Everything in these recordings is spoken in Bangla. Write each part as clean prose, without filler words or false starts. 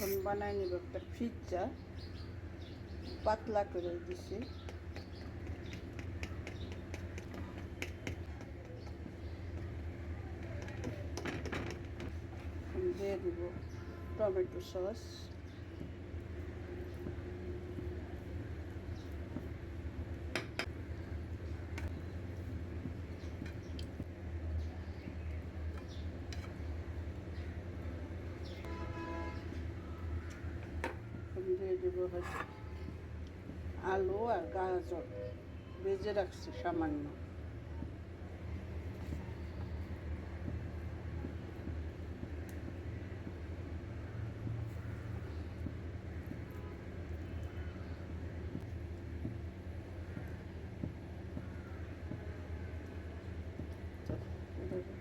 এখন বানাই নিব একটা পিৎজা, পাতলা করে দিছি। দিয়ে দিব টমেটো সস, দিয়ে দেব হচ্ছে আলু আর গাজর ভেজে রাখছি সামান্য।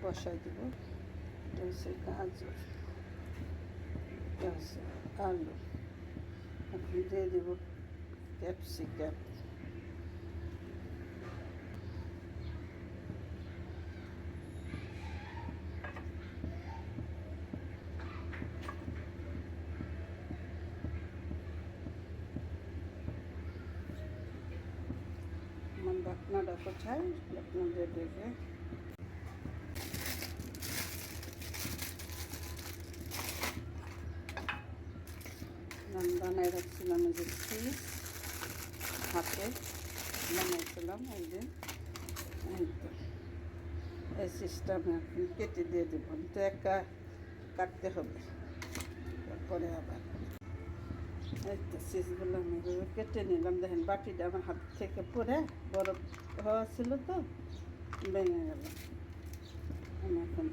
বসাই দেব। এটা হচ্ছে গাজর, এটা হচ্ছে আলু। এখন দিয়ে দেব ক্যাপসিকাম, আমার ঢাকনাটা কোথায়, ঢাকনা দিয়ে দেখে বানাই রাখছিলাম। এই যে চিজ হাতে বানাইছিলাম, এই যে এই চিজটা আমি এখন কেটে দিয়ে দেবো। তো একা কাটতে হবে, তারপরে আবার এই তো চিজগুলো আমি কেটে নিলাম। দেখেন বাটিটা আমার হাত থেকে পরে বরফ হওয়া ছিল তো ভেঙে গেল। আমি এখন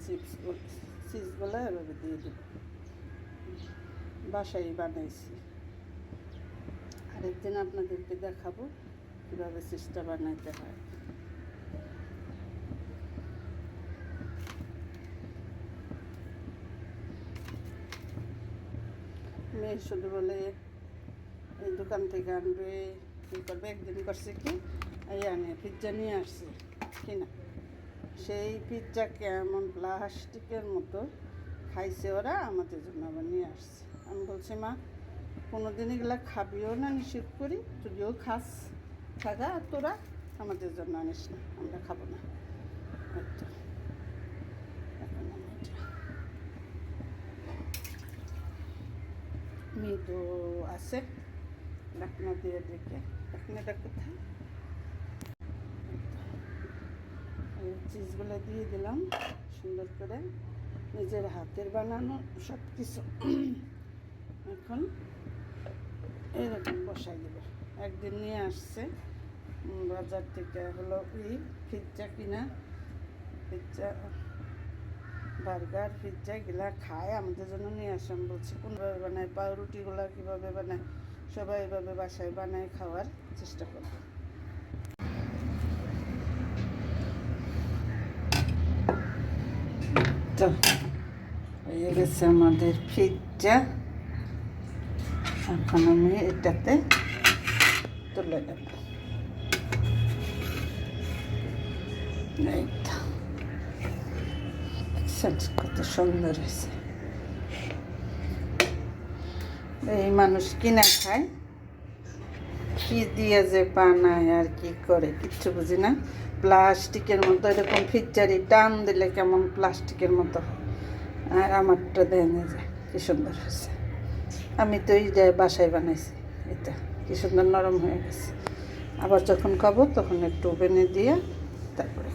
চিজগুলো এভাবে দিয়ে দেবো। বাসায় বানাইছি, আরেকদিন আপনাদেরকে দেখাবো কীভাবে চিজটা বানাইতে হয়। মেয়ে শুধু বলে এই দোকান থেকে আনবে, কী করবে। একদিন করছে কি, এই আনে পিৎজা নিয়ে আসছে কিনা, সেই পিৎজা কেমন প্লাস্টিকের মতো খাইছে ওরা, আমাদের জন্য আবার নিয়ে আসছে। আমি বলছি মা, কোনো দিন এগুলো খাবিও না, নিষেধ করি, যদিও খাস থাকা, তোরা আমাদের জন্য আনিস না, আমরা খাবো না। এখন মৃদু আছে, ঢাকনা দিয়ে দেখে। ঢাকনাটা কোথায়, চিজগুলো দিয়ে দিলাম সুন্দর করে, নিজের হাতের বানানো সব কিছু। এখন এরকম বসাই দেব। একদিন নিয়ে আসছে বাজার থেকে, হলো এই পিৎজা কিনা, পিৎজা বার্গার পিৎজা এগুলা খায়, আমাদের জন্য নিয়ে আসে। আমি বলছি কোনভাবে বানায়, পাউরুটিগুলো কীভাবে বানায়, সবাই এভাবে বাসায় বানায় খাওয়ার চেষ্টা করবো। তো হয়ে গেছে আমাদের পিৎজা। এখন আমি এটাতে তুলে দেব। কত সুন্দর হয়েছে। এই মানুষ কিনা খায়, কি দিয়ে যে বানায় আর কি করে কিচ্ছু বুঝি না। প্লাস্টিকের মতো এরকম পিৎজারি টান দিলে কেমন প্লাস্টিকের মতো হয়। আর আমারটা দেন যায় কি সুন্দর হয়েছে। আমি তো এই যে বাসায় বানাইছি, এটা কি সুন্দর নরম হয়ে গেছে। আবার যখন খাবো তখন একটু ওভেনে দিয়ে তারপরে